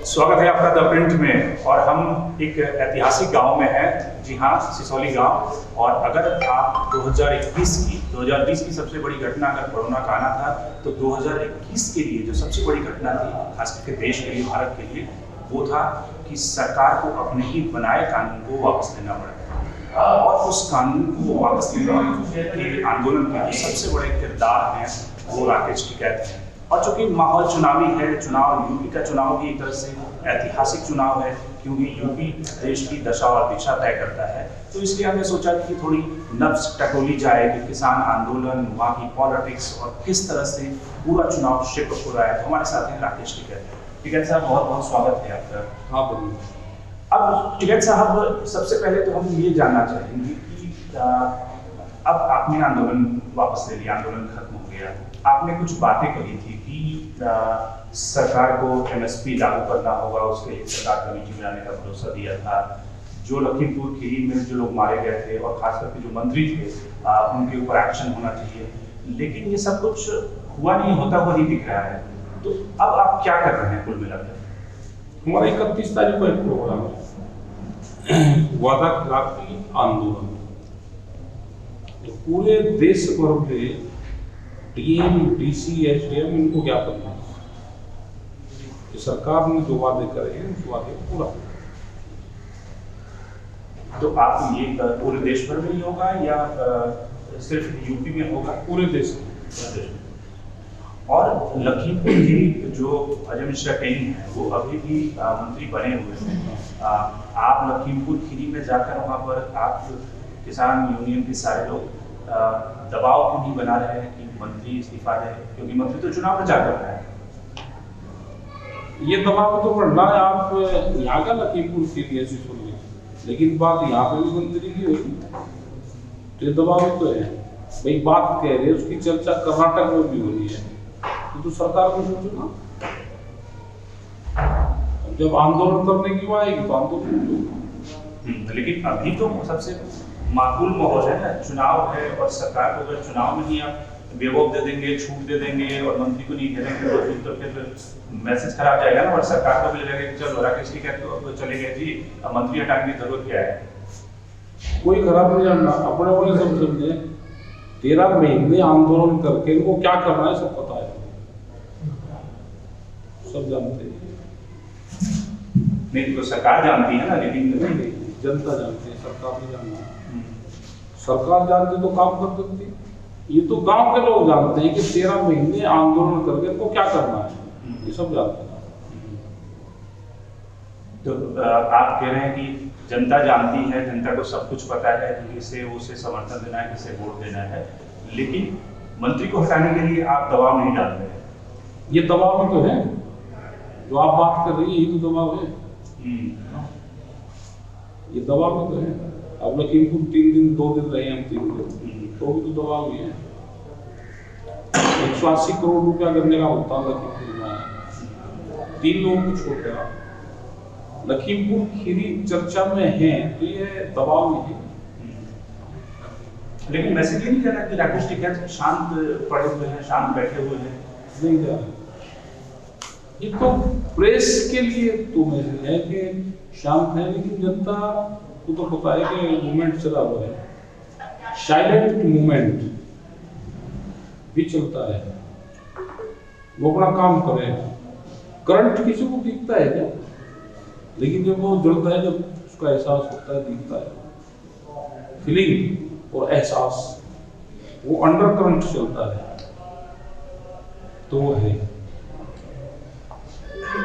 स्वागत है आपका द प्रिंट में। और हम एक ऐतिहासिक गांव में हैं, जी हाँ, सिसौली गांव। और अगर आप 2020 की सबसे बड़ी घटना अगर कोरोना का आना था, तो 2021 के लिए जो सबसे बड़ी घटना थी, खास करके देश के लिए, भारत के लिए, वो था कि सरकार को अपने ही बनाए कानून को वापस लेना पड़ा। और उस कानून को वापस लेने के आंदोलन के जो सबसे बड़े किरदार हैं वो राकेश टिकैत हैं। और चूंकि माहौल चुनावी है, यूपी का चुनाव भी एक तरह से ऐतिहासिक चुनाव है, क्योंकि यूपी देश की दशा और दिशा तय करता है। तो इसलिए हमने सोचा कि थोड़ी नब्ज टटोली जाए कि किसान आंदोलन, वहाँ की पॉलिटिक्स और किस तरह से पूरा चुनाव शिफ्ट हो रहा है। तो हमारे साथ हैं राकेश टिकैत साहब, बहुत बहुत स्वागत है आपका। हाँ बोलिए। अब टिकैत साहब, सबसे पहले तो हम ये जानना चाहेंगे कि अब आपने आंदोलन वापस ले लिया, आंदोलन खत्म हो गया। आपने कुछ बातें कही थी कि सरकार को एमएसपी लागू करना होगा, उसके लिए सरकार कमेटी बनाने का भरोसा दिया था। जो लखीमपुर खीरी में जो लोग मारे गए थे और खास करके जो मंत्री थे, उनके ऊपर एक्शन होना चाहिए, लेकिन ये सब कुछ हुआ नहीं, होता हुआ ही दिख रहा है। तो अब आप क्या कर रहे हैं कुल मिलाकर? हमारा 31 तारीख को एक प्रोग्राम है, वादा खिलाफी आंदोलन। तो पूरे देश भर में डीएम, डीसी, एसडीएम इनको क्या करना है कि सरकार ने जो वादे करे हैं उस वादे को पूरा। तो आप ये पूरे देश भर में ही होगा या सिर्फ यूपी में होगा? पूरे देश में। और लखीमपुर खीरी जो अजय मिश्रा टेनी है, वो अभी भी मंत्री बने हुए हैं। आप लखीमपुर खीरी में जाकर वहाँ पर आप किसान यूनियन के सारे लोग दबाव क्यों नहीं बना रहे हैं कि मंत्री इस्तीफा दे, क्योंकि मंत्री तो चुनाव प्रचार कर रहा है। ये दबाव तो बढ़ना है। आप यहाँ का लखीमपुर खीरी ऐसी सुनिए, लेकिन बात यहाँ पे भी मंत्री की होगी, तो ये दबाव तो है भाई। बात कह रहे हैं, उसकी चर्चा कर्नाटक में भी हो रही है, तो सरकार को सोचो ना। जब आंदोलन करने की बात आएगी तो आंदोलन। लेकिन अभी तो सबसे माकूल माहौल है ना, चुनाव है, और सरकार को अगर चुनाव में ही आप बेवकूफ दे देंगे, छूट दे देंगे और मंत्री को नहीं घेरेंगे, तो फिर मैसेज खराब जाएगा ना। और सरकार को भी लगेगा कि चलो राकेश टिकैत तो चले गए जी, मंत्री हटाने की जरूरत क्या है। कोई खराब नहीं जानना, अपने अपने सब समझे। 13 महीने आंदोलन करके इनको क्या करना है सब पता है, सब जानते हैं। नहीं तो सरकार जानती है ना, लेकिन नहीं, जनता जानती है, सरकार नहीं जानना। सरकार जानती तो काम कर सकती। ये तो गांव के लोग जानते हैं कि 13 महीने आंदोलन करके इनको क्या करना है, ये सब जानते हैं। तो आप कह रहे हैं कि जनता जानती है, जनता को सब कुछ पता है कि किसे उसे समर्थन देना है, किसे वोट देना है, लेकिन मंत्री को हटाने के लिए आप दबाव नहीं डाल रहे हैं। ये दबाव तो है, जो आप बात कर रही है, ये तो दबाव है। ये दबाव तो है। अब लखीमपुर 3 दिन 2 दिन रहे हम, 3 दिन, तो भी तो दबाव ही है। 180 करोड़ रुपया करने का भुगतान लखीमपुर में 3 लोगों को छोड़ दिया। लखीमपुर खीरी चर्चा में है तो ये दबाव नहीं है। लेकिन मैसेज ये नहीं कहना कि राकेश टिकैत शांत पड़े हुए हैं, शांत बैठे हुए हैं। नहीं जा रहा, ये तो प्रेस के लिए तो मैसेज है कि शांत है, लेकिन जनता को तो पता है कि मूवमेंट चला हुआ है। साइलेंट मूवमेंट भी चलता है, वो अपना काम करे। करंट किसी को दिखता है क्या? लेकिन जब वो जलता है, जब उसका एहसास होता है, दिखता है, फीलिंग और एहसास, वो अंडर करंट चलता है, तो वो है।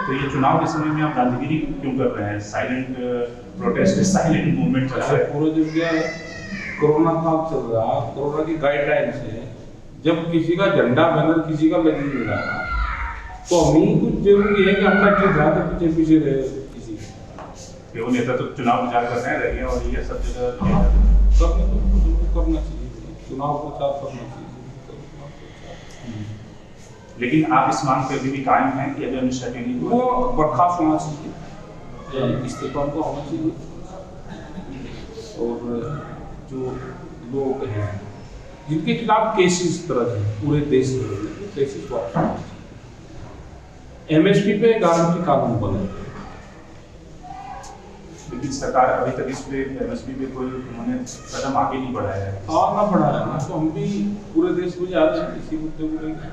तो ये चुनाव के समय में आप गांधीगिरी क्यों कर रहे हैं? साइलेंट प्रोटेस्ट, साइलेंट मूवमेंट चल रहा है। पूरे दिन क्या है, कोरोना काल चल रहा, कोरोना की गाइडलाइन से जब किसी का झंडा बैनर किसी का लग नहीं रहा, तो हमें कुछ जरूरी है कि अपना ठीक ध्यान पीछे पीछे रहे किसी के। वो नेता तो चुनाव प्रचार कर रहे हैं रही, और ये सब जगह करना चाहिए, चुनाव प्रचार करना चाहिए। लेकिन आप इस मांग पे अभी भी कायम हैं कि अजय मिश्रा टेनी वो बर्खास्त होना चाहिए, इस्तीफा को होना चाहिए। और जो लोग हैं जिनके खिलाफ केसेस दर्ज हैं पूरे देश में, केसेस वापस। एमएसपी पे गारंटी कानून बने, लेकिन सरकार अभी तक इस पे एमएसपी पे कोई उन्होंने कदम आगे नहीं बढ़ाया है। ना बढ़ाया ना, तो हम भी पूरे देश में जा रहे हैं इसी मुद्दे को लेकर,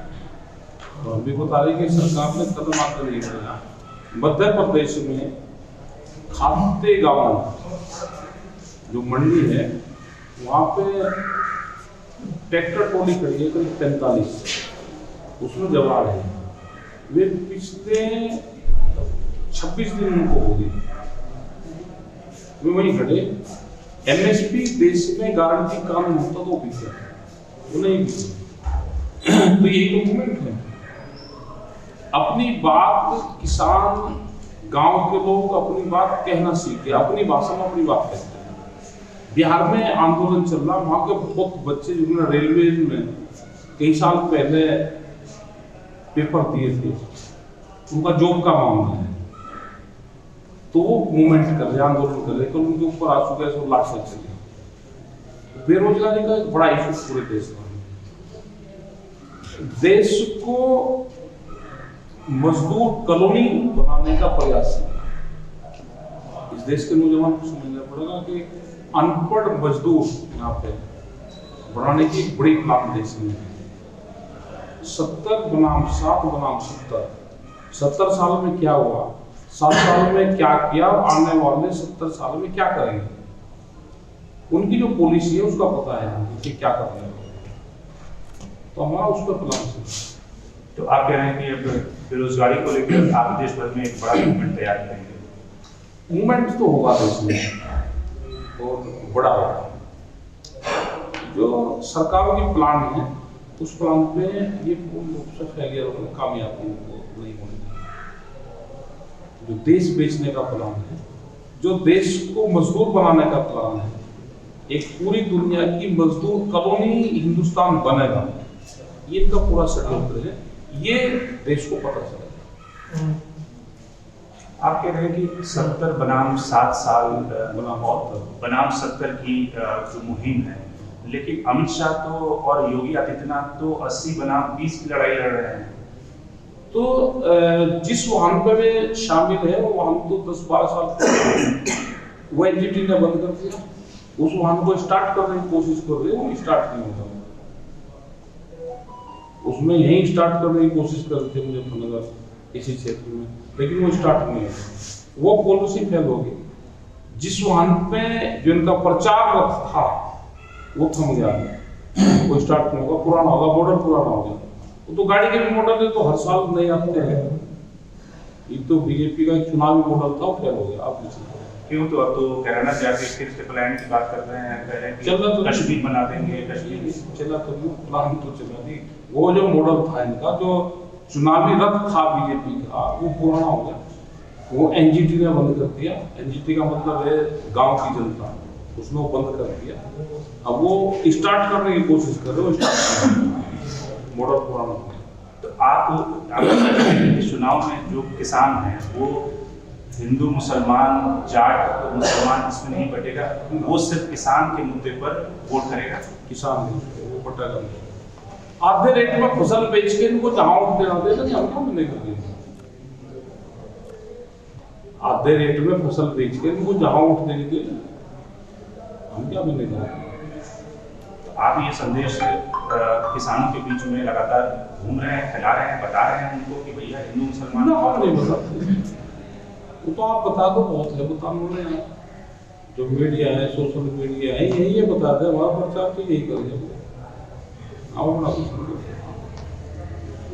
तो हम भी बता रहे हैं कि सरकार ने कदम आगे नहीं बढ़ाया। मध्य प्रदेश में खाते गाँव जो मंडी है वहाँ पे ट्रैक्टर ट्रॉली खड़ी है करीब 45, उसमें जवाब है। वे पिछले 26 दिन उनको हो गई, वे वहीं खड़े। एमएसपी देश में गारंटी कानून होता तो पीछे वो नहीं पीछे। तो यही तो मूवमेंट है। अपनी बात किसान गांव के लोग अपनी बात कहना सीखे, अपनी भाषा में अपनी बात कहते हैं। बिहार में आंदोलन चल रहा, वहां के बहुत बच्चे जिन्होंने रेलवे में कई साल पहले पेपर दिए थे, उनका जॉब का मामला है, तो वो मूवमेंट कर रहे, आंदोलन कर रहे, तो उनके ऊपर आज सुबह से लाठ चले। बेरोजगारी का एक बड़ा इशू पूरे देश में। देश को मजदूर कॉलोनी बनाने का प्रयास है। इस देश के नौजवान को समझना पड़ेगा कि अनपढ़ मजदूर यहाँ पे बनाने की एक बड़ी प्लान देश में है। 70 बनाम 7 बनाम 70 साल में क्या हुआ, 7 साल में क्या किया, आने वाले 70 साल में क्या करेंगे, उनकी जो पॉलिसी है उसका पता है कि क्या करना है, तो हमारा उस पर प्लान है। तो आप कह रहे हैं कि अब बेरोजगारी को लेकर आप देश भर में एक बड़ा मूवमेंट तैयार करेंगे? मूवमेंट तो होगा देश में और बड़ा होगा। जो सरकार की प्लान है उस प्लान पे ये पूर्ण रूप से फेलियर होने, कामयाबी नहीं होने। जो देश बेचने का प्लान है, जो देश को मजदूर बनाने का प्लान है, एक पूरी दुनिया की मजदूर कॉलोनी हिंदुस्तान बनेगा, ये इनका पूरा षड्यंत्र है। ये देश को पता चलेगा। आप कह रहे हैं कि 70 बनाम 7 साल बनाम 70 की जो मुहिम है, लेकिन अमित शाह तो और योगी आदित्यनाथ तो 80 बनाम 20 की लड़ाई लड़ रहे हैं। तो जिस वाहन पे वे शामिल है वो वाहन तो 10-12 साल वो एनजीटी ने बंद कर दिया। उस वाहन को स्टार्ट करने की कोशिश कर रहे हैं, वो स्टार्ट नहीं होता। उसमें यही स्टार्ट करने की कोशिश कर रहे थे मुजफ्फरनगर इसी क्षेत्र में, लेकिन वो स्टार्ट नहीं है। वो पॉलिसी फेल होगी। जिस वाहन पे जो इनका प्रचार रथ था वो थम गया, वो स्टार्ट नहीं होगा, पुराना होगा, मॉडल पुराना हो गया। वो तो गाड़ी के भी मॉडल है तो हर साल नए आते हैं। ये तो बीजेपी का एक चुनावी मॉडल था, वो फेल हो गया। आप क्यों? तो अब तो कैराना जाके फिर से प्लान की बात कर रहे हैं, कह रहे हैं कि चला तो कश्मीर बना देंगे। कश्मीर चला तो प्लान तो चला नहीं। वो जो मॉडल था इनका, जो चुनावी रथ था बीजेपी का, वो पुराना हो गया। वो एनजीटी ने बंद कर दिया। एनजीटी का मतलब है गांव की जनता, उसने वो बंद कर दिया। अब वो स्टार्ट करने की कोशिश कर रहे हो, मॉडल पुराना हो गया। तो आप चुनाव में जो किसान हैं वो हिंदू मुसलमान जाट मुसलमान इसमें नहीं बटेगा, वो सिर्फ किसान के मुद्दे पर वोट करेगा। किसान वो बटेगा। आधे रेट में फसल बेच के इनको जहां देना देगा, हम क्या नहीं करेंगे। आधे रेट में फसल बेच के इनको जहां उठ देंगे, हम क्या नहीं करेंगे। आप ये संदेश किसानों के बीच में लगातार घूम रहे हैं, फैला रहे हैं, बता रहे हैं उनको कि भैया हिंदू मुसलमान नहीं बताते। वो तो आप बता दो, बहुत है बताने में। जो मीडिया है, सोशल मीडिया है, यही ये बताते हैं। हमारा प्रचार तो यही करेंगे।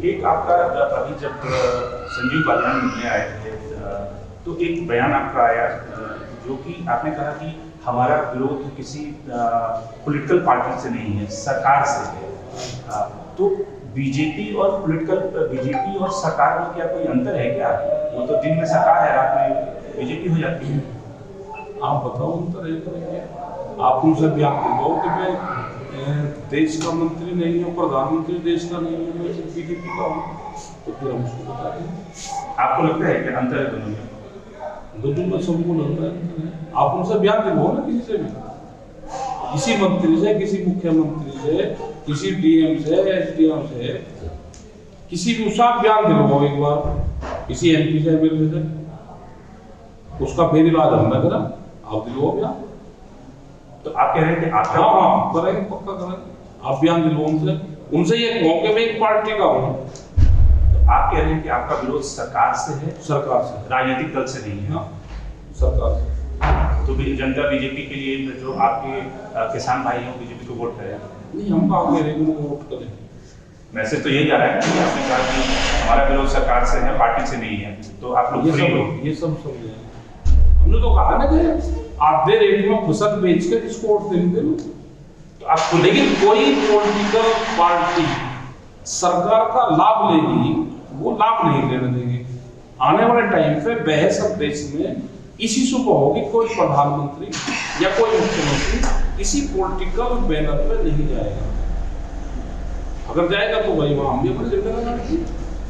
एक आपका अभी जब संजीव बालियान मिलने आए थे तो एक बयान आपका आया जो कि आपने कहा कि हमारा विरोध किसी पॉलिटिकल पार्टी से नहीं है, सरकार से है। तो बीजेपी और सरकार में क्या कोई अंतर है क्या? वो तो दिन में सरकार है, रात में बीजेपी हो जाती है। आप बताओ अंतर है क्या? आप उनसे बयान दिलवाओ कि मैं देश का मंत्री नहीं हूँ, प्रधानमंत्री देश का नहीं हूँ, मैं सिर्फ बीजेपी का हूँ, तो फिर हम उसको बता दें। आपको लगता है कि अंतर है दोनों में? दोनों में सबको लगता है। आप उनसे बयान दिलवाओ ना, किसी से भी, किसी मंत्री से, किसी मुख्यमंत्री से, किसी डीएम से, एसडीएम से, किसी भी उसका बयान दिलवाओ एक बार, किसी एमपी से, एमएलए से। उसका फिर इलाज हमने करा, आप दिलवा बयान। तो आप कह रहे हैं कि आपका हाँ करेंगे, पक्का करेंगे, आप बयान दिलवा उनसे ये कहो कि मैं एक पार्टी का हूँ। आप कह रहे हैं कि आपका विरोध सरकार से है, सरकार से, राजनीतिक दल से नहीं है। हाँ सरकार से। तो जनता बीजेपी के लिए जो आपके किसान भाई हैं बीजेपी को वोट करें? नहीं, हम कहा कह रहे हैं उनको वोट करें। मैसेज तो यही जा रहा है कि आपने कहा कि हमारा विरोध सरकार से है, पार्टी से नहीं है, तो आप लोग फ्री हो। ये सब समझे, हमने तो कहा ना कि आधे रेट में फसल बेच के किसको वोट देंगे। तो आप लेकिन कोई पॉलिटिकल पार्टी सरकार का लाभ लेगी, वो लाभ नहीं लेने देंगे। आने वाले टाइम पे बहस अब देश में इसी से होगी, कोई प्रधानमंत्री या कोई मुख्यमंत्री किसी पॉलिटिकल बैनर पे नहीं जाएगा। अगर जाएगा तो भाई वहां हम भी अपने झंडे लगाएंगे।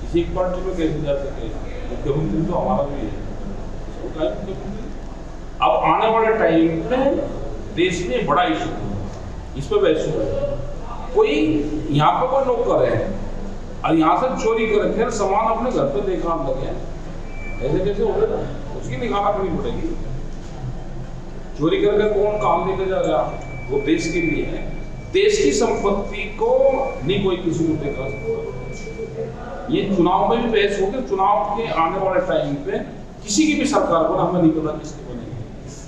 किसी एक पार्टी में कैसे जा सके, मुख्यमंत्री तो हमारा भी है। अब आने वाले टाइम में देश में बड़ा इशू है, इस पर बहस हो। कोई यहाँ पे कोई लोग कर रहे हैं और यहाँ से चोरी कर फिर सामान अपने घर पे देखा लगे, ऐसे कैसे हो गया? उसकी निगाह रखनी पड़ेगी। चोरी करके कौन काम लेकर जा रहा, वो देश के लिए है। देश की संपत्ति को नहीं कोई किसी को देखा सकता। ये चुनाव में भी बहस होगी, चुनाव के आने वाले टाइम पे किसी की भी सरकार को हमें नहीं पता किसकी बनेगी,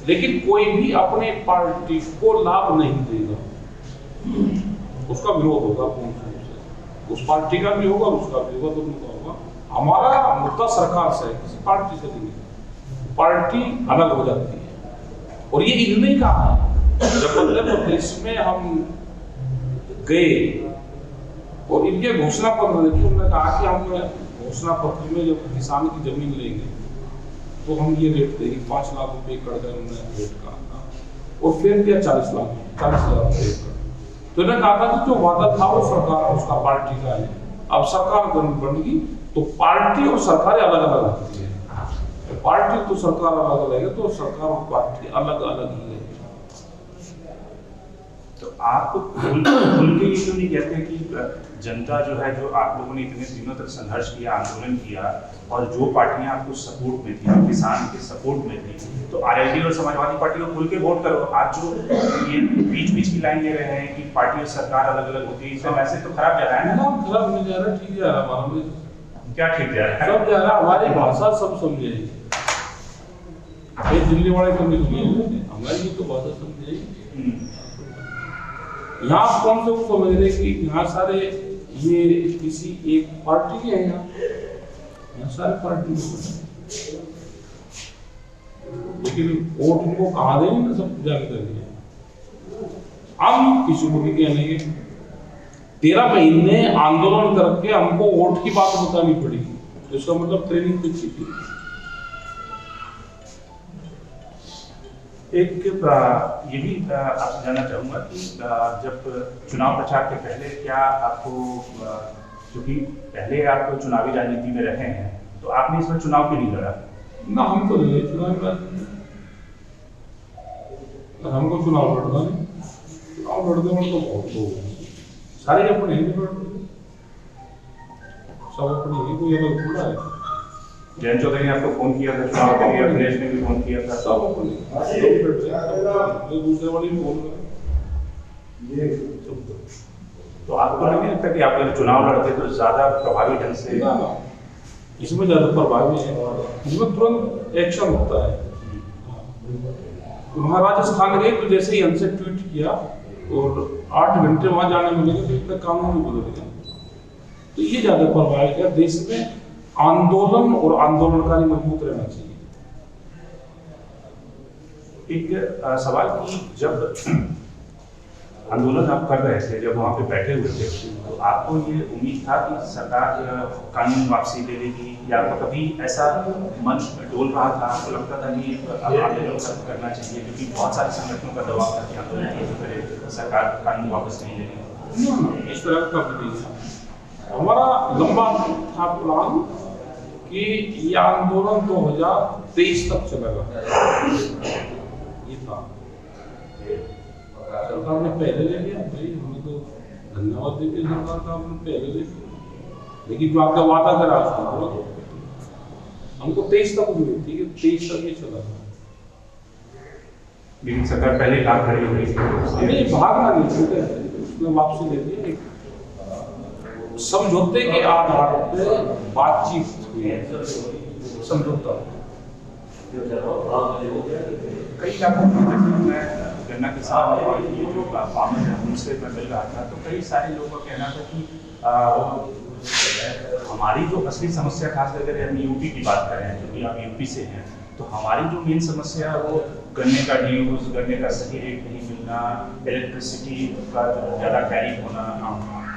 लेकिन कोई भी अपने पार्टी को लाभ नहीं देगा, उसका विरोध होगा पूर्ण रूप से। उस पार्टी का भी होगा, उसका भी होगा, दोनों का होगा। हमारा मुद्दा सरकार से है, किसी पार्टी से नहीं। पार्टी अलग हो जाती है और ये इन्होंने कहा है। जब मध्य प्रदेश में हम गए और इनके घोषणा पत्र देखिए, उन्होंने कहा कि हम घोषणा पत्र में जब किसान की जमीन लेंगे तो हम ये रेट देंगे, 5 लाख रुपए एकड़ का उन्होंने रेट कहा, और फिर क्या 40 लाख रुपए एकड़। तो इन्होंने कहा था कि जो वादा था वो सरकार उसका पार्टी का है। अब सरकार बन गई तो पार्टी और सरकार अलग अलग होती है। पार्टी तो सरकार अलग अलग है, तो सरकार और पार्टी अलग अलग ही है। तो आप खुल के ये तो नहीं कहते कि जनता जो है, जो आप लोगों ने इतने दिनों तक संघर्ष किया, आंदोलन किया, और जो पार्टियां आपको सपोर्ट में थी, किसान के सपोर्ट में थी, तो आरएलडी और समाजवादी पार्टी को खुल के वोट करो। आज जो ये बीच की लाइन ले रहे हैं कि पार्टी और सरकार अलग अलग होती है, इसका मैसेज तो खराब जा रहा है ना? खराब नहीं जा रहा, ठीक जा रहा हमारा। क्या ठीक जा रहा है? सब जा रहा, हमारी भाषा सब समझेगी। ये दिल्ली वाले तो नहीं समझेंगे, हमारी तो भाषा समझेगी। यहाँ कौन से वो समझ रहे कि यहाँ सारे ये किसी एक पार्टी के हैं, यहाँ सारे पार्टी के, लेकिन वोट इनको कहाँ देंगे ना, सब जाके करेंगे। हम किसी को भी कहने के 13 महीने आंदोलन करके हमको वोट की बात बतानी पड़ेगी, तो इसका मतलब ट्रेनिंग तो थी। एक ये भी आपसे जानना चाहूँगा कि जब चुनाव प्रचार के पहले क्या आपको, क्योंकि पहले आप चुनावी राजनीति में रहे हैं, तो आपने इसमें चुनाव क्यों नहीं लड़ा? ना, हम तो नहीं चुनाव में, हमको चुनाव लड़ना नहीं। चुनाव लड़ने में तो बहुत लोग सारे अपने ही लड़ते, सब अपने ही, कोई अलग थोड़ा है। जयंत चौधरी ने आपको फोन किया था चुनाव के लिए, अखिलेश ने भी फोन किया था, सब अपने दूसरे वाले भी फोन कर। तो आपको नहीं लगता कि आप अगर चुनाव लड़ते तो ज्यादा प्रभावी ढंग से? इसमें ज्यादा प्रभावी है, इसमें तुरंत एक्शन होता है। वहाँ राजस्थान गए तो जैसे ही हमसे ट्वीट किया और 8 घंटे वहां जाने मिलेंगे तो इसका कानून भी बदल गया। तो ये ज्यादा प्रभावी है। देश में आंदोलन और आंदोलनकारी मजबूत रहना चाहिए। एक सवाल कि जब आंदोलन आप कर रहे थे, जब वहाँ पे बैठे हुए थे, तो आपको ये उम्मीद था कि सरकार कानून वापसी ले लेगी, या आपको कभी ऐसा मन डोल रहा था, आपको लगता था कि अब आंदोलन करना चाहिए, क्योंकि बहुत सारे संगठनों का दबाव था कि आंदोलन करे, सरकार कानून वापस नहीं लेगी? इस तरह का नहीं है। हमारा लंबा था प्लान कि ये आंदोलन 2023 तक चलेगा, ये था। सरकार ने पहले ले लिया भाई, हमें तो धन्यवाद देते सरकार का, आपने पहले ले लिया, लेकिन जो आपका वादा करा उसको पूरा। हमको 23 तक उम्मीद थी कि 23 तक ये चला था। लेकिन सरकार पहले लाभ खड़ी हो गई थी। हमें भागना नहीं छूटे, उसने वापसी दे दी। समझौते के आधार पे बातचीत हुई है, समझौता। कई इलाकों में मैं गन्ना किसान और ये जो फार्मर है उनसे मैं मिल रहा था, तो कई सारे लोगों का कहना था कि हमारी जो असली समस्या, खास करके हम यूपी की बात करें, क्योंकि आप यूपी से हैं, तो हमारी जो मेन समस्या है वो गन्ने का ड्यूज, गन्ने का सही रेट नहीं मिलना, इलेक्ट्रिसिटी का ज़्यादा टैरिफ होना।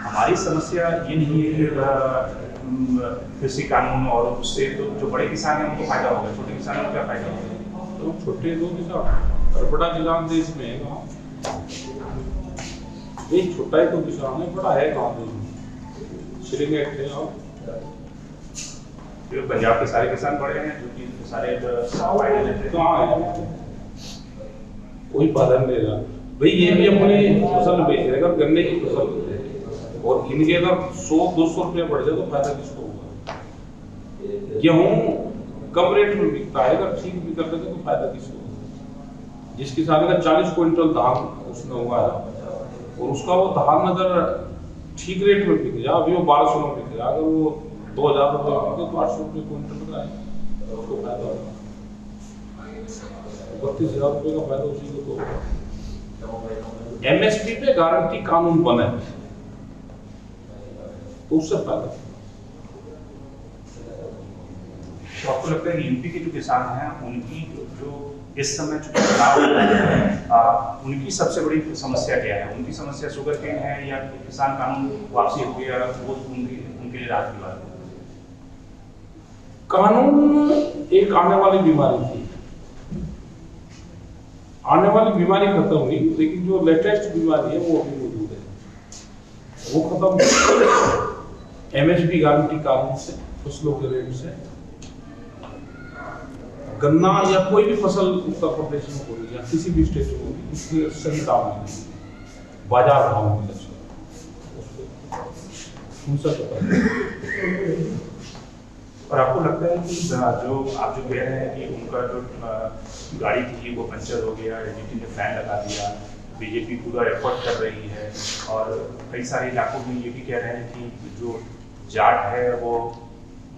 हमारी समस्या ये नहीं है कि कृषि कानून और उससे तो जो बड़े किसान हैं उनको फायदा होगा, छोटे किसानों को क्या फायदा होगा? तो छोटे दो किसान और बड़ा किसान देश में है गाँव, ये छोटा ही तो किसान है, बड़ा है गाँव देश में। श्रीगेट है और पंजाब के सारे किसान बड़े हैं जो कि सारे फायदे लेते हैं। कहाँ है कोई बाधन ले रहा भाई, ये भी अपनी फसल बेच रहे हैं, गन्ने की फसल और इनके अगर 100-200 रुपये बढ़ जाए तो फायदा किसको होगा? गेहूं कम रेट में बिकता है, अगर ठीक भी कर देते तो फायदा किसको होगा? जिस किसान का 40 क्विंटल धान उसने उगाया और उसका वो धान अगर ठीक रेट में बिक जाए, अभी वो 1200 में बिक जाए, अगर वो 2000 रुपये बिके तो 800 रुपये क्विंटल का है, उसको फायदा होगा। 32,000 रुपये का फायदा उसी को तो होगा। MSP पे गारंटी कानून बने तो उससे फायदा। तो आपको लगता है कि यूपी के जो किसान हैं उनकी जो इस समय जो चुनाव उनकी सबसे बड़ी समस्या क्या है? उनकी समस्या शुगर केन है या किसान कानून वापसी हो गया वो उनके लिए राहत की बात है? कानून एक आने वाली बीमारी थी, आने वाली बीमारी खत्म हुई, लेकिन जो लेटेस्ट बीमारी है वो अभी मौजूद है, वो खत्म MSP गारंटी कानून से, फसलों के रेट से। गन्ना या कोई भी फसल उत्तर प्रदेश में होगी या किसी भी स्टेट में होगी, उसके सही दाम मिलेंगे, बाजार भाव मिलेगा। और आपको लगता है कि जो आप जो कह रहे हैं कि उनका जो गाड़ी थी वो पंचर हो गया, एडीटी ने फैन लगा दिया, बीजेपी पूरा एफर्ट कर रही है, और कई सारे इलाकों में ये भी कह रहे हैं कि जो जाट है वो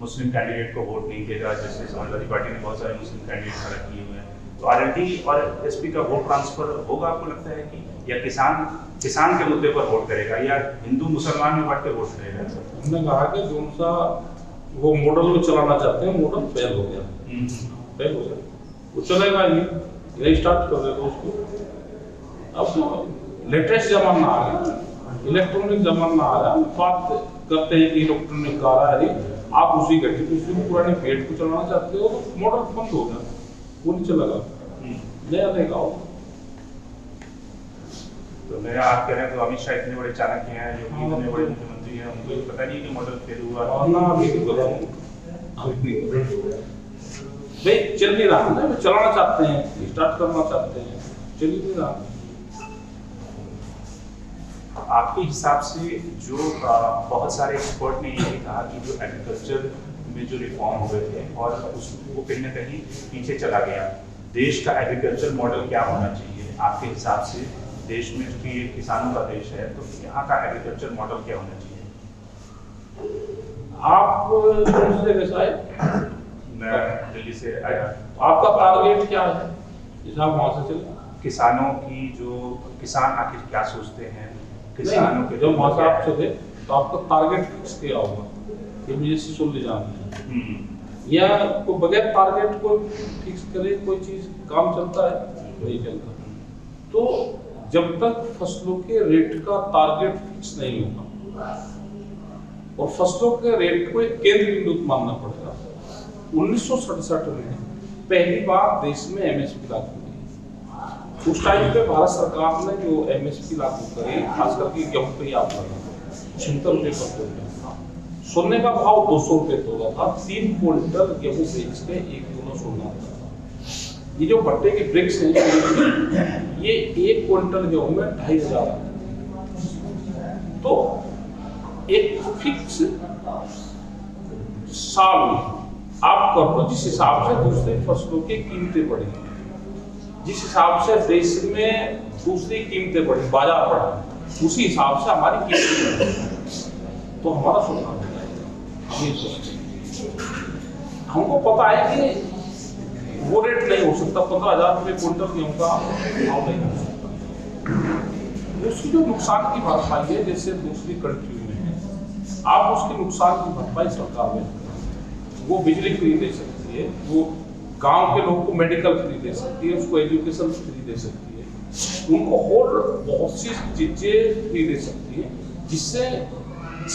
मुस्लिम कैंडिडेट को वोट नहीं देगा, जैसे समाजवादी पार्टी ने बहुत सारे मुस्लिम कैंडिडेट खड़ा किए हुए हैं, तो RLD और SP का वोट ट्रांसफर होगा आपको लगता है कि, या किसान के मुद्दे पर वोट करेगा, या हिंदू मुसलमान में बांट के वोट करेगा? हमने कहा कि जो सा वो मॉडल में चलाना चाहते हैं, मॉडल फेल हो गया, वो चलेगा ही, रीस्टार्ट कर देगा उसको। अब लेटेस्ट जमाना आ गया, इलेक्ट्रॉनिक जमाना आ गया, बात करते हैं कि इलेक्ट्रॉनिक कार आ रही, आप उसी घटी उसी पुराने पेट को चलाना चाहते हो तो मॉडल बंद हो गया, वो नहीं चलेगा, नया देगा। तो नया आप कह रहे हैं तो अमित शाह इतने बड़े चाणक्य हैं, जो कि इतने बड़े मुख्यमंत्री हैं, उनको पता नहीं कि मॉडल फेल हुआ ना, अभी भाई चल नहीं रहा ना, चलाना चाहते हैं, स्टार्ट करना चाहते हैं, चल नहीं रहा। आपके हिसाब से जो बहुत सारे एक्सपर्ट ने ये भी कहा कि जो एग्रीकल्चर में जो रिफॉर्म हुए थे और उसको कहीं ना कहीं पीछे चला गया, देश का एग्रीकल्चर मॉडल क्या होना चाहिए आपके हिसाब से? देश में चूंकि ये किसानों का देश है, तो यहाँ का एग्रीकल्चर मॉडल क्या होना चाहिए? आप कौन सी जगह से आए? मैं दिल्ली से आया। आपका टारगेट क्या है? आप वहाँ से चले। किसानों की जो किसान आखिर क्या सोचते हैं, किसानों के जब वहाँ से आप चले तो आपका टारगेट फिक्स किया होगा कि मुझे सिसोल ले जाना है, या कोई बगैर टारगेट को फिक्स करे कोई चीज काम चलता है? नहीं चलता। तो जब तक फसलों के रेट का टारगेट फिक्स नहीं होगा और फसलों के रेट को एक केंद्र बिंदु मानना पड़ेगा। 1967 में पहली बार देश में MSP लागू हुई। उस टाइम पे भारत सरकार ने जो MSP लागू करी, खास करके गेहूं पे आप 76 रुपये पर क्विंटल था, सोने का भाव 200 रुपये तोला था, 3 क्विंटल गेहूं बेच के 1 किलो सोना था। ये जो भट्टे के ब्रिक्स हैं, ये 1 क्विंटल गेहूं में 2,500 आता। तो एक फिक्स साल में आप कर लो जिस हिसाब से दूसरी फसलों की कीमतें बढ़ी, जिस हिसाब से देश में दूसरी कीमतें बढ़ी, बाजार बढ़ा, उसी हिसाब से हमारी कीमतें बढ़ी, तो हमारा सुधार हो जाएगा। हम ये सोचते हैं, हमको पता है कि वो रेट नहीं हो सकता, 15,000 रुपये क्विंटल गेहूं का भाव नहीं हो सकता। उसकी जो नुकसान की भरपाई है, जैसे दूसरी कंट्री में है, आप उसकी नुकसान की भरपाई सरकार में, वो बिजली फ्री दे सकती है, वो गांव के लोगों को मेडिकल फ्री दे सकती है, उसको एजुकेशन फ्री दे सकती है, उनको और बहुत सी चीजें फ्री दे सकती है, जिससे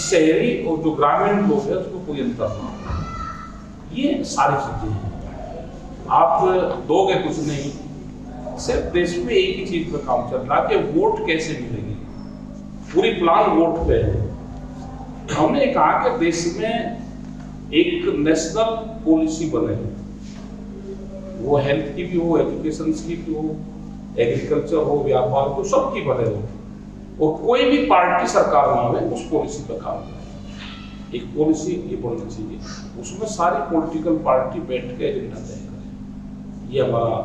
शहरी और जो ग्रामीण लोग हैं उसको कोई अंतर ना हो। ये सारी चीजें हैं, आप दोगे कुछ नहीं, सिर्फ देश में एक ही चीज पर काम चल रहा है कि वोट कैसे मिलेगी, पूरी प्लान वोट पे है। हमने कहा कि देश में एक नेशनल पॉलिसी बने, वो हेल्थ की भी हो, एजुकेशन की भी हो, एग्रीकल्चर हो, व्यापार हो, सबकी बने हो, और कोई भी पार्टी सरकार ना हो उस पॉलिसी पर काम करे। एक पॉलिसी ये बननी चाहिए, उसमें सारी पॉलिटिकल पार्टी बैठ के एजेंडा तय करें। ये हमारा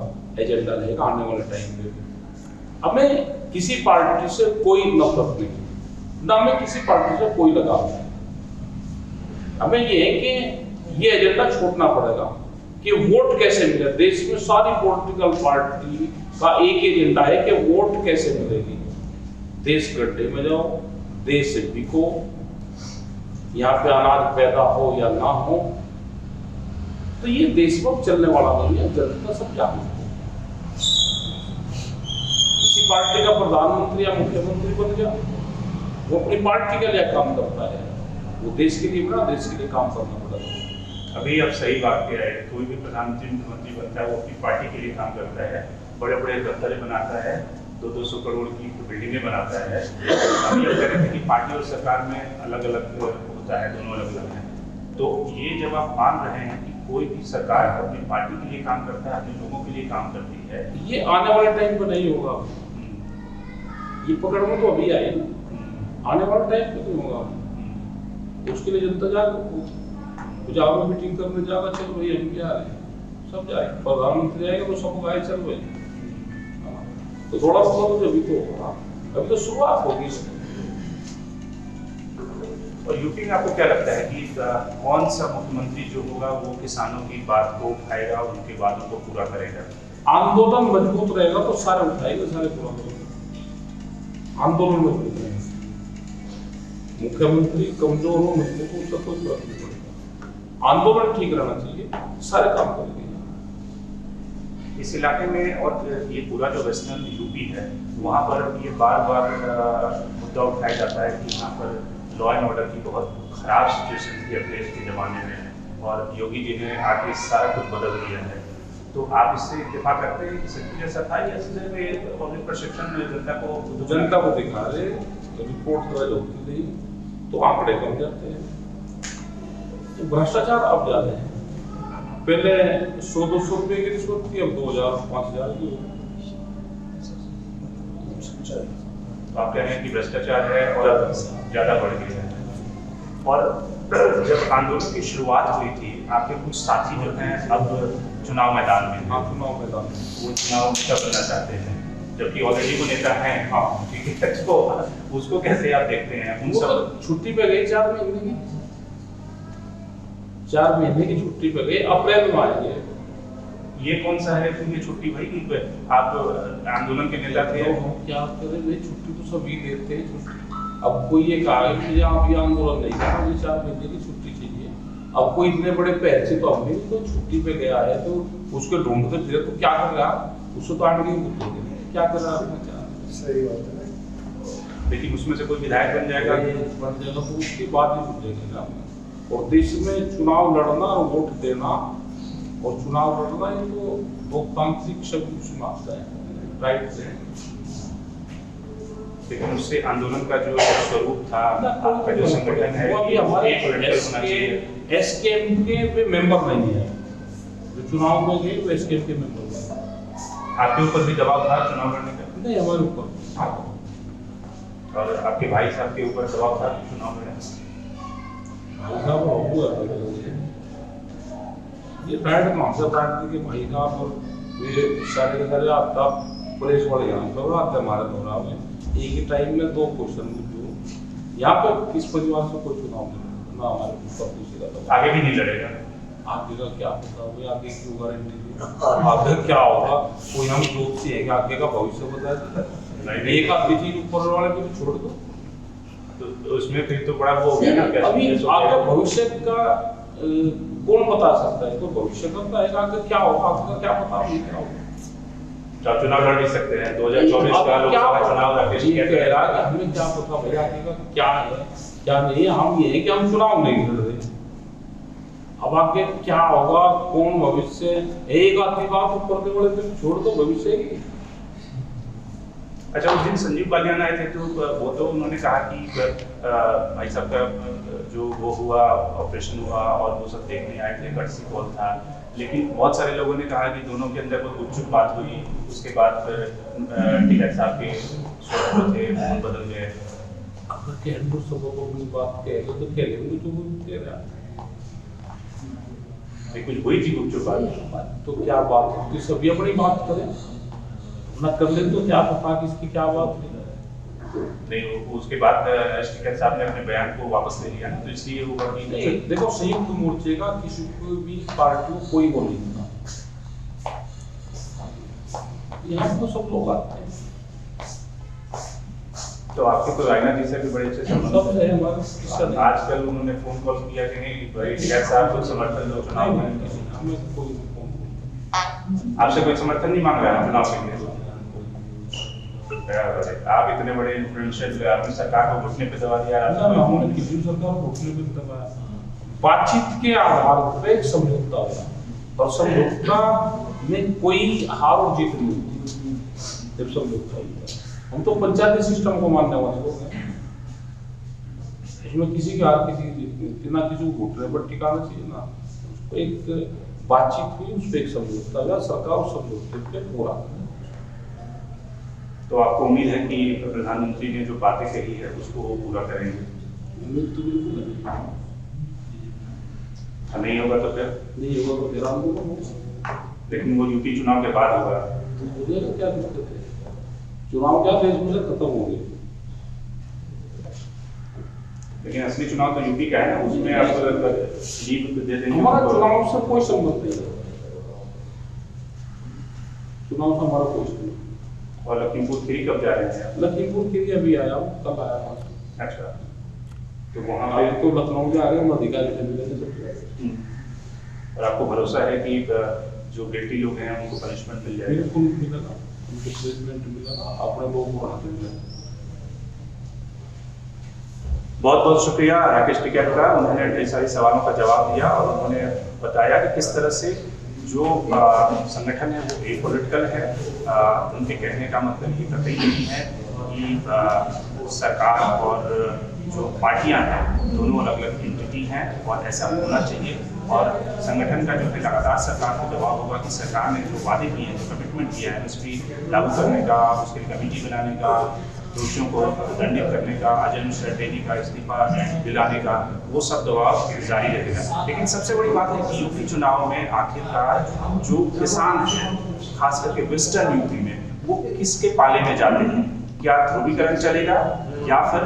एजेंडा रहेगा आने वाले टाइम में। हमें किसी पार्टी से कोई नफरत नहीं, ना हमें किसी पार्टी से कोई लगाव नहीं। हमें ये है कि ये एजेंडा छोड़ना पड़ेगा कि वोट कैसे मिले। देश में सारी पॉलिटिकल पार्टी का एक एजेंडा है कि वोट कैसे मिलेगी। देश गड्ढे में जाओ, देश से बिको, यहाँ पे अनाज पैदा हो या ना हो, तो ये देश पर चलने वाला नहीं है। जनता सब जागरूक हो, किसी पार्टी का प्रधानमंत्री या मुख्यमंत्री बन गया, वो अपनी पार्टी के लिए काम करता है, वो देश के लिए बना, देश के लिए काम करना पड़ेगा। अभी आप सही बात कह रहे हैं, कोई भी प्रधानमंत्री मुख्यमंत्री बनता है वो अपनी पार्टी के लिए काम करता है, बड़े बड़े दफ्तर बनाता है, 200 करोड़ की बिल्डिंगें बनाता है। अभी अब कह रहे थे कि पार्टी और सरकार में अलग अलग होता है, दोनों अलग अलग हैं। तो ये जब आप मान रहे हैं कि कोई भी सरकार अपनी पार्टी के लिए काम करता है, अपने लोगों के लिए काम करती है, ये आने वाले टाइम पर नहीं होगा। ये पकड़ में तो अभी आए, आने वाले टाइम पे नहीं होगा। उसके लिए जनता जाएगा, मीटिंग करने जाएगा, चल भाई हम क्या रहे, सब जाए, प्रधानमंत्री जाएगा तो सब गाय चल भाई, तो थोड़ा बहुत तो अभी तो होगा, अभी तो शुरुआत होगी। और यूपी में आपको क्या लगता है कि कौन सा मुख्यमंत्री जो होगा वो किसानों की बात को उठाएगा, उनके वादों को पूरा करेगा? आंदोलन मजबूत रहेगा तो सारे उठाएगा, सारे पूरा करेगा। आंदोलन मजबूत रहेगा, मुख्यमंत्री कमजोर हो, मजबूत हो, उसका कोई फर्क नहीं पड़ेगा। आंदोलन ठीक रहना चाहिए, सारे काम करेंगे। इस इलाके में और ये पूरा जो वेस्टर्न यूपी है, वहाँ पर ये बार बार मुद्दा उठाया जाता है कि यहाँ पर लॉ एंड ऑर्डर की बहुत खराब सिचुएशन थी अखिलेश के ज़माने में, और योगी जी ने आके सारा कुछ बदल दिया है। तो आप इससे इत्तेफाक करते हैं कि सच्ची जैसा था, या सिर्फ पब्लिक परसेप्शन जनता को दिखा रहे, रिपोर्ट दर्ज होती नहीं तो आंकड़े कम जाते हैं। तो भ्रष्टाचार अब ज्यादा है, पहले 100-200 रुपए की रिश्वत थी, अब 2,000-5,000 की। तो आप कह रहे हैं कि भ्रष्टाचार है और ज़्यादा बढ़ गया है। और जब आंदोलन की शुरुआत हुई थी, आपके कुछ साथी जो हैं अब चुनाव मैदान में, हाँ, चुनाव मैदान में वो चुनाव नेता बनना चाहते हैं, जबकि ऑलरेडी वो नेता हैं। हाँ ठीक है, तो उसको कैसे आप देखते हैं? उन सब छुट्टी पे गए 4 महीने की, 4 महीने की छुट्टी पे गए, अप्रैल में आएंगे। ये कौन सा है कि छुट्टी भाई कि आप आंदोलन के नेता थे? क्या करें भाई, छुट्टी तो सभी देते हैं छुट्टी। अब कोई ये कहा कि आप ये आंदोलन नहीं करना, मुझे 4 महीने की छुट्टी चाहिए। अब कोई इतने बड़े पैर से तो हमने तो छुट्टी पे गया है, तो उसको ढूंढते फिरे तो क्या कर रहा, उसको तो आगे क्या कर रहा है? सही बात है, लेकिन उसमें से कोई विधायक बन जाएगा तो उसकी बात ही सुनेगा। और देश में चुनाव लड़ना और वोट देना और चुनाव लड़ना, ये तो लोकतांत्रिक शब्द समाप्त है, राइट है। लेकिन उससे आंदोलन का जो स्वरूप था, आपका जो संगठन है, वो अभी हमारे एसकेएम के मेंबर नहीं है, जो चुनाव में गए वो एसकेएम के मेंबर नहीं। आपके ऊपर भी दबाव था चुनाव लड़ने का? नहीं, हमारे ऊपर। और आपके भाई साहब के ऊपर दबाव था चुनाव लड़ने का? ये बैठ कौन सा बैठ के भाई का आप वे सारे के सारे आप पुलिस वाले यहाँ पर आते हमारे प्रोग्राम में एक ही टाइम में 2 क्वेश्चन जो यहाँ पर किस परिवार से कोई चुनाव नहीं होगा, ना हमारे ऊपर किसी का दबाव। आगे भी नहीं लड़ेगा। आगे का क्या पता भाई, आगे की गारंटी आगे क्या होगा, कोई हम जोत से है कि आगे का भविष्य बता देता है। एक आधी चीज ऊपर वाले को छोड़ दो तो उसमें फिर तो बड़ा वो हो गया ना, अभी आपका भविष्य का कौन बता सकता है, तो भविष्य का बताएगा आगे क्या होगा, आपका क्या पता नहीं क्या होगा। तो आप चुनाव लड़ भी सकते हैं 2024 का लोकसभा चुनाव राकेश ये टिकैत कह रहा है कि हमें क्या पता भाई आगे का क्या है क्या नहीं है, हम ये है कि हम चुनाव नहीं लड़ रहे। अब आगे क्या होगा, कौन भविष्य, एक आधी बात ऊपर के वाले पे छोड़ दो भविष्य की। अच्छा, उस दिन संजीव बालियान आए थे तो वो तो उन्होंने कहा कि भाई साहब का जो वो हुआ ऑपरेशन हुआ और वो सब देखने आए थे, कर्सी कॉल था, लेकिन बहुत सारे लोगों ने कहा कि दोनों के अंदर कोई गुपचुप बात हुई, उसके बाद टिकैत साहब के स्वस्थ थे, फोन बदल गए। अगर कहने को सब को अपनी बात कह लो तो कह लेंगे तो वो कह रहा है कुछ हुई थी गुपचुप बात, तो क्या बात होती, सभी अपनी बात करें ना कर ले तो क्या पता कि इसकी क्या बात नहीं। उसके बाद टिकैत साहब ने अपने बयान को वापस ले लिया, तो इसलिए होगा कि नहीं। देखो संयुक्त मोर्चे का किसी को भी पार्टी को कोई वो नहीं था, यहाँ तो सब लोग आते हैं। तो आपके तो रायना जी से भी बड़े अच्छे सब है हमारे। आजकल उन्होंने फोन कॉल किया कि नहीं भाई टिकैत साहब को समर्थन दो चुनाव में, हमें कोई आपसे कोई समर्थन नहीं मांग रहा है चुनाव के लिए। आप इतने बड़े इन्फ्लुएंशियल, आपने सरकार को घुटने पे दबा दिया। हमने किसी भी सरकार को घुटने पे दबाया, बातचीत के आधार पर एक समझौता होगा और समझौता में कोई हार और जीत नहीं होती जब समझौता होता है। हम तो पंचायती सिस्टम को मानने वाले लोग हैं, उसमें किसी की हार किसी की जीत नहीं होती, ना किसी को घुटने पर टिकाना चाहिए ना उसको। एक बातचीत हुई, उस पर एक समझौता हुआ, सरकार उस समझौते पे पूरा। तो आपको उम्मीद है कि प्रधानमंत्री ने जो बातें कही है उसको वो पूरा करेंगे? उम्मीद तो बिल्कुल नहीं। नहीं होगा तो फिर नहीं होगा तो फिर हम लोग, लेकिन वो यूपी चुनाव के बाद होगा। तो मुझे क्या दिक्कत है, चुनाव क्या देश में से खत्म हो गए। लेकिन असली चुनाव तो यूपी का है ना, उसमें आप लीड दे देंगे। हमारा चुनाव से कोई संबंध नहीं है, चुनाव से हमारा कोई संबंध। और लखीमपुर खीरी कब जा रहे हैं? लखीमपुर खीरी अभी आया हूँ, कल आया था। अच्छा, तो वहाँ आए पे तो लखनऊ से आ गए, हम अधिकारी से मिले थे। और आपको भरोसा है कि जो गिल्टी लोग हैं उनको पनिशमेंट मिल जाएगी? बिल्कुल मिलेगा, उनको प्लेसमेंट मिलेगा, अपने लोगों को बढ़ाते मिलेगा। बहुत बहुत शुक्रिया राकेश टिकैत का, उन्होंने ढेर सारी सवालों का जवाब दिया और उन्होंने बताया कि किस तरह से जो संगठन है वो एपॉलिटिकल है। उनके कहने का मतलब ये कतई नहीं है कि सरकार और जो पार्टियां हैं दोनों अलग अलग एंटिटी हैं, और ऐसा होना चाहिए। और संगठन का जो है लगातार सरकार को दबाव होगा कि सरकार ने जो वादे किए हैं, जो कमिटमेंट किया है एमएसपी लागू करने का, उसके लिए कमेटी बनाने का, दोषियों को दंडित करने का, अजय मिश्रा टेनी का इस्तीफा दिलाने का, वो सब दबाव जारी रहेगा। लेकिन सबसे बड़ी बात है कि यूपी चुनाव में आखिरकार जो किसान हैं, खास करके वेस्टर्न यूपी में, वो किसके पाले में जाते हैं? क्या ध्रुवीकरण चलेगा या फिर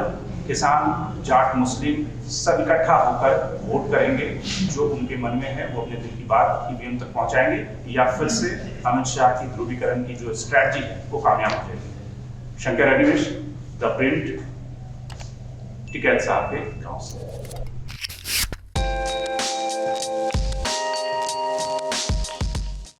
किसान, जाट, मुस्लिम सब इकट्ठा होकर वोट करेंगे, जो उनके मन में है वो अपने दिल की बात ईवीएम तक पहुंचाएंगे, या फिर से अमित शाह की ध्रुवीकरण की जो स्ट्रैटेजी है वो कामयाब हो जाएगी? शंकर अनिमेश, द प्रिंट, टिकैत साहब के गांव से।